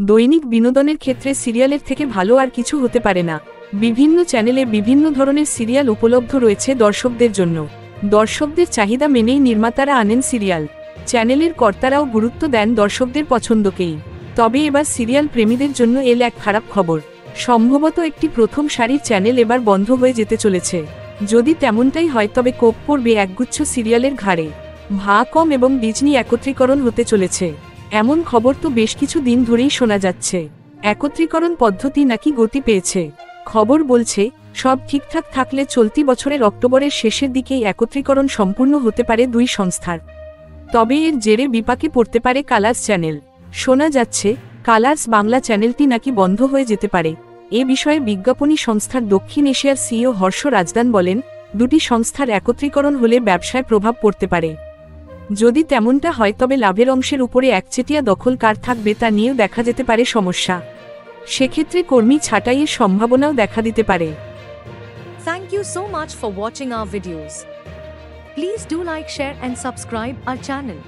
দৈনিক বিনোদনের ক্ষেত্রে সিরিয়ালের থেকে ভালো আর কিছু হতে পারে না। বিভিন্ন চ্যানেলে বিভিন্ন ধরনের সিরিয়াল উপলব্ধ রয়েছে দর্শকদের জন্য। দর্শকদের চাহিদা মেনেই নির্মাতারা আনেন সিরিয়াল। চ্যানেলের কর্তারাও গুরুত্ব দেন দর্শকদের পছন্দকেই। তবে এবার সিরিয়াল প্রেমীদের জন্য এল এক খারাপ খবর। সম্ভবত একটি প্রথম সারির চ্যানেল এবার বন্ধ হয়ে যেতে চলেছে। যদি তেমনটাই হয় তবে কোপ পড়বে একগুচ্ছ সিরিয়ালের ঘাড়ে। ভাকম এবং ডিজনি একত্রীকরণ হতে চলেছে এমন খবর তো বেশ কিছু দিন ধরেই শোনা যাচ্ছে। একত্রীকরণ পদ্ধতি নাকি গতি পেয়েছে। খবর বলছে সব ঠিকঠাক থাকলে চলতি বছরের অক্টোবরের শেষের দিকেই একত্রীকরণ সম্পূর্ণ হতে পারে দুই সংস্থার। তবে এর জেরে বিপাকে পড়তে পারে কালার্স চ্যানেল। শোনা যাচ্ছে কালার্স বাংলা চ্যানেলটি নাকি বন্ধ হয়ে যেতে পারে। এ বিষয়ে বিজ্ঞাপনী সংস্থার দক্ষিণ এশিয়ার সিইও হর্ষ রাজদান বলেন, দুটি সংস্থার একত্রীকরণ হলে ব্যবসায় প্রভাব পড়তে পারে। যদি তেমনটা হয় তবে লাভের অংশের উপরে একচেটিয়া দখল কার থাকবে তা নিয়েও দেখা যেতে পারে সমস্যা। সেক্ষেত্রে কর্মী ছাঁটাইয়ের সম্ভাবনাও দেখা দিতে পারে। Thank you so much for watching our videos. Please do like, share and subscribe our channel.